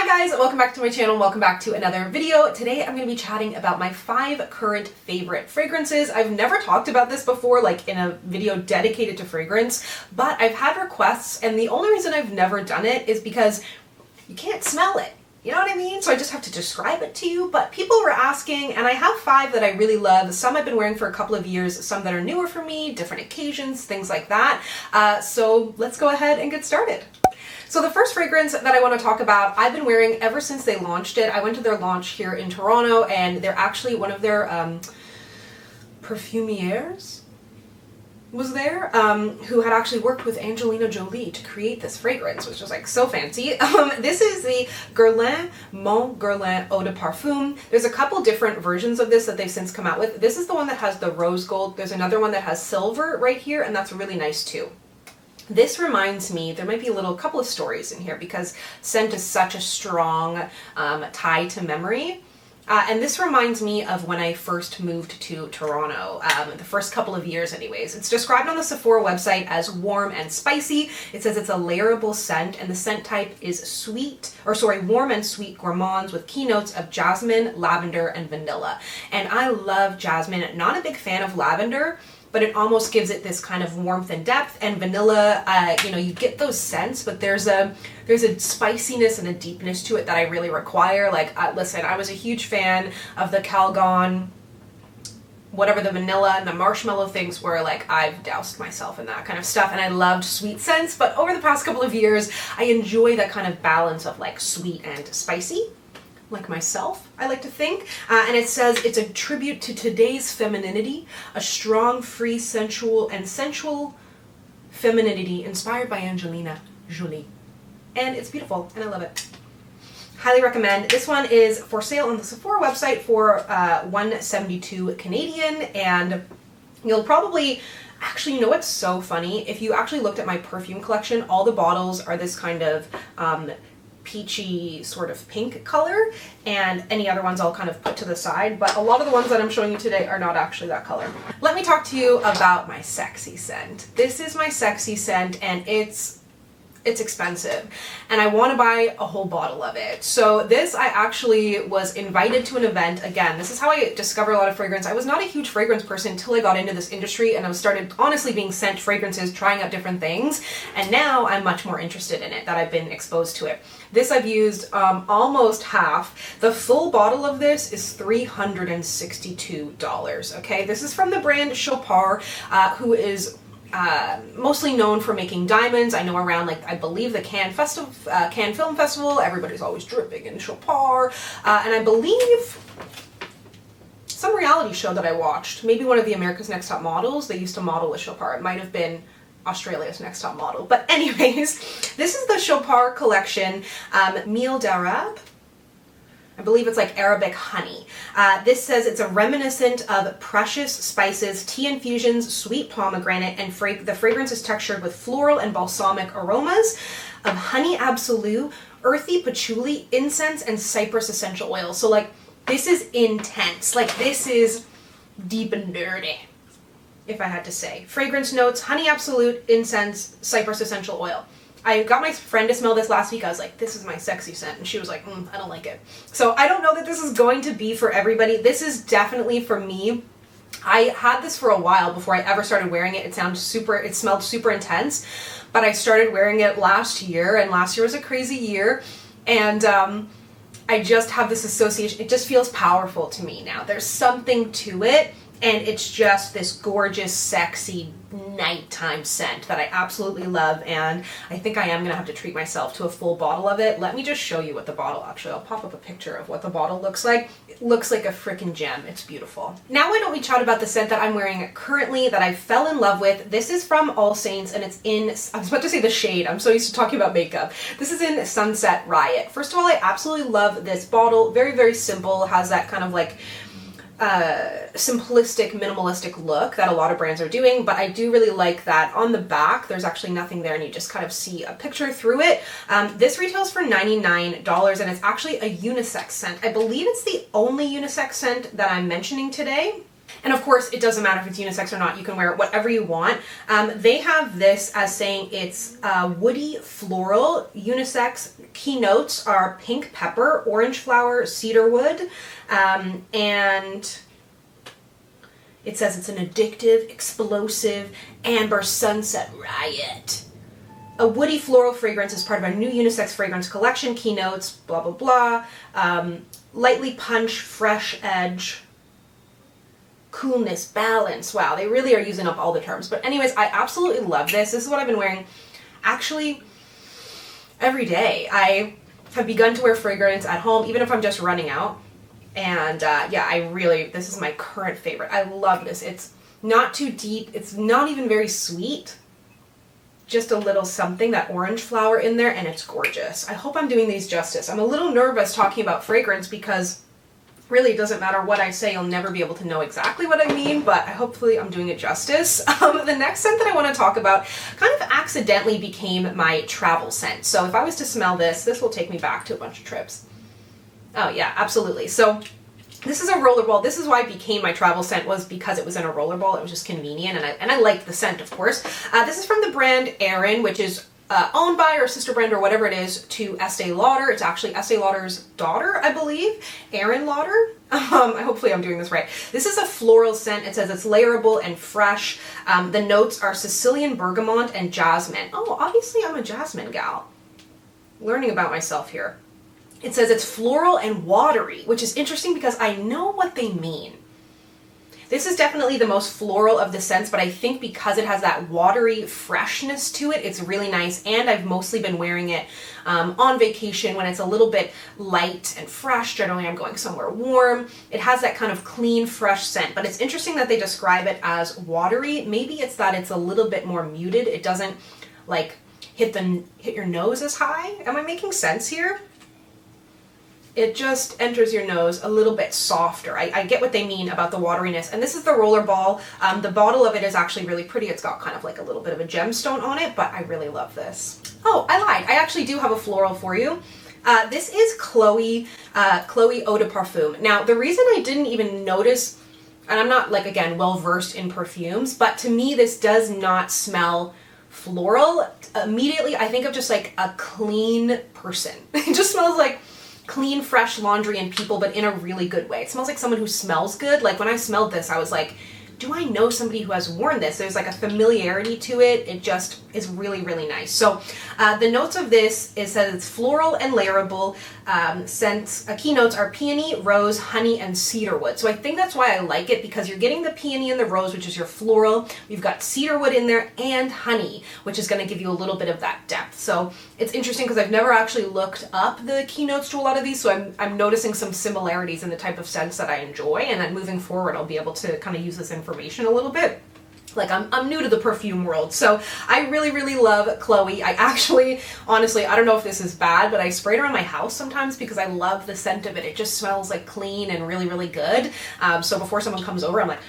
Hi guys, welcome back to my channel, welcome back to another video. Today I'm going to be chatting about my 5 current favorite fragrances. I've never talked about this before, like in a video dedicated to fragrance, but I've had requests and the only reason I've never done it is because you can't smell it. You know what I mean? So I just have to describe it to you, but people were asking and I have 5 that I really love. Some I've been wearing for a couple of years, some that are newer for me, different occasions, things like that. So let's go ahead and get started. So the first fragrance that I want to talk about, I've been wearing ever since they launched it. I went to their launch here in Toronto and they're actually one of their perfumiers was there, who had actually worked with Angelina Jolie to create this fragrance, which was like so fancy. This is the Guerlain Mon Guerlain Eau de Parfum. There's a couple different versions of this that they've since come out with. This is the one that has the rose gold. There's another one that has silver right here, and that's really nice too. This reminds me, there might be a couple of stories in here because scent is such a strong tie to memory. And this reminds me of when I first moved to Toronto, the first couple of years anyways. It's described on the Sephora website as warm and spicy. It says it's a layerable scent and the scent type is warm and sweet gourmands with keynotes of jasmine, lavender, and vanilla. And I love jasmine, not a big fan of lavender, but it almost gives it this kind of warmth and depth, and vanilla, you know, you get those scents, but there's a spiciness and a deepness to it that I really require. Like, listen, I was a huge fan of the Calgon, whatever the vanilla and the marshmallow things were. Like, I've doused myself in that kind of stuff, and I loved sweet scents, but over the past couple of years, I enjoy that kind of balance of like sweet and spicy. Like myself, I like to think. And it says it's a tribute to today's femininity, a strong, free, sensual femininity inspired by Angelina Jolie. And it's beautiful, and I love it. Highly recommend. This one is for sale on the Sephora website for $172 Canadian, and you'll probably, actually, you know what's so funny? If you actually looked at my perfume collection, all the bottles are this kind of peachy sort of pink color, and any other ones I'll kind of put to the side, but a lot of the ones that I'm showing you today are not actually that color. Let me talk to you about my sexy scent. This is my sexy scent, and it's expensive, and I want to buy a whole bottle of it. So this, I actually was invited to an event. Again, this is how I discover a lot of fragrance. I was not a huge fragrance person until I got into this industry, and I started honestly being sent fragrances, trying out different things, and now I'm much more interested in it, that I've been exposed to it. This I've used almost half. The full bottle of this is $362, okay? This is from the brand Chopard, who is mostly known for making diamonds. I know around, like, I believe the Cannes Film Festival, everybody's always dripping in Chopard, and I believe some reality show that I watched, maybe one of the America's Next Top Models, they used to model with Chopard. It might have been Australia's Next Top Model. But anyways, this is the Chopard collection, Miel d'Arabe. I believe it's like Arabic honey. This says it's a reminiscent of precious spices, tea infusions, sweet pomegranate, and the fragrance is textured with floral and balsamic aromas of honey absolute, earthy patchouli, incense, and cypress essential oil. So like, this is intense. Like, this is deep and dirty, if I had to say. Fragrance notes, honey absolute, incense, cypress essential oil. I got my friend to smell this last week. I was like, this is my sexy scent. And she was like, I don't like it. So I don't know that this is going to be for everybody. This is definitely for me. I had this for a while before I ever started wearing it. It smelled super intense, but I started wearing it last year, and last year was a crazy year. And I just have this association. It just feels powerful to me now. There's something to it. And it's just this gorgeous, sexy, nighttime scent that I absolutely love, and I think I am going to have to treat myself to a full bottle of it. Let me just show you what the bottle, actually, I'll pop up a picture of what the bottle looks like. It looks like a freaking gem. It's beautiful. Now why don't we chat about the scent that I'm wearing currently that I fell in love with. This is from All Saints, and it's in, I was about to say the shade, I'm so used to talking about makeup. This is in Sunset Riot. First of all, I absolutely love this bottle. Very, very simple. Has that kind of like simplistic, minimalistic look that a lot of brands are doing, but I do really like that on the back there's actually nothing there and you just kind of see a picture through it. This retails for $99 and it's actually a unisex scent. I believe it's the only unisex scent that I'm mentioning today. And of course, it doesn't matter if it's unisex or not. You can wear it whatever you want. They have this as saying it's woody floral. Unisex keynotes are pink pepper, orange flower, cedarwood, and it says it's an addictive, explosive, amber sunset riot. A woody floral fragrance is part of our new unisex fragrance collection. Keynotes, blah, blah, blah. Lightly punch, fresh edge, coolness, balance. Wow, they really are using up all the terms. But anyways, I absolutely love this. This is what I've been wearing actually every day. I have begun to wear fragrance at home, even if I'm just running out. And yeah, this is my current favorite. I love this. It's not too deep. It's not even very sweet. Just a little something, that orange flower in there, and it's gorgeous. I hope I'm doing these justice. I'm a little nervous talking about fragrance because really it doesn't matter what I say, you'll never be able to know exactly what I mean, but hopefully I'm doing it justice. The next scent that I want to talk about kind of accidentally became my travel scent. So if I was to smell this, this will take me back to a bunch of trips. Oh yeah, absolutely. So this is a rollerball. This is why it became my travel scent, was because it was in a rollerball. It was just convenient, and I liked the scent, of course. This is from the brand Erin, which is owned by, or sister brand, or whatever it is, to Estee Lauder. It's actually Estee Lauder's daughter, I believe, Erin Lauder. Hopefully I'm doing this right. This is a floral scent. It says it's layerable and fresh. The notes are Sicilian bergamot and jasmine. Oh, obviously I'm a jasmine gal. Learning about myself here. It says it's floral and watery, which is interesting because I know what they mean. This is definitely the most floral of the scents, but I think because it has that watery freshness to it, it's really nice. And I've mostly been wearing it on vacation when it's a little bit light and fresh. Generally, I'm going somewhere warm. It has that kind of clean, fresh scent, but it's interesting that they describe it as watery. Maybe it's that it's a little bit more muted. It doesn't like hit your nose as high. Am I making sense here? It just enters your nose a little bit softer. I get what they mean about the wateriness. And this is the Rollerball. The bottle of it is actually really pretty. It's got kind of like a little bit of a gemstone on it, but I really love this. Oh, I lied. I actually do have a floral for you. This is Chloe Eau de Parfum. Now, the reason I didn't even notice, and I'm not, like, again, well-versed in perfumes, but to me this does not smell floral. Immediately, I think of just like a clean person. It just smells like clean, fresh laundry and people, but in a really good way. It smells like someone who smells good. Like when I smelled this, I was like, do I know somebody who has worn this? There's like a familiarity to it. It just is really, really nice. So the notes of this is that it's floral and layerable. Keynotes are peony, rose, honey, and cedarwood. So I think that's why I like it, because you're getting the peony and the rose, which is your floral. You've got cedarwood in there and honey, which is going to give you a little bit of that depth. So it's interesting because I've never actually looked up the keynotes to a lot of these. So I'm noticing some similarities in the type of scents that I enjoy. And then moving forward, I'll be able to kind of use this information a little bit. Like I'm new to the perfume world, so I really, really love Chloe. I actually, honestly, I don't know if this is bad, but I spray it around my house sometimes because I love the scent of it. It just smells like clean and really, really good. So before someone comes over, I'm like,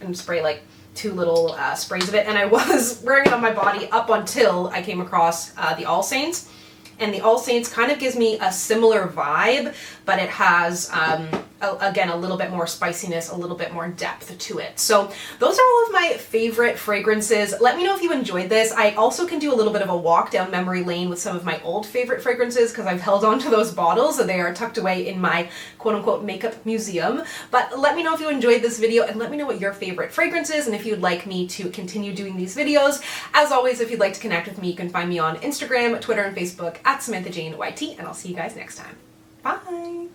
and spray like 2 little sprays of it. And I was wearing it on my body up until I came across the All Saints. And the All Saints kind of gives me a similar vibe, but it has, again, a little bit more spiciness, a little bit more depth to it. So those are all of my favorite fragrances. Let me know if you enjoyed this. I also can do a little bit of a walk down memory lane with some of my old favorite fragrances because I've held on to those bottles, so they are tucked away in my quote-unquote makeup museum. But let me know if you enjoyed this video, and let me know what your favorite fragrance is and if you'd like me to continue doing these videos. As always, if you'd like to connect with me, you can find me on Instagram, Twitter, and Facebook at Samantha Jane YT, and I'll see you guys next time. Bye!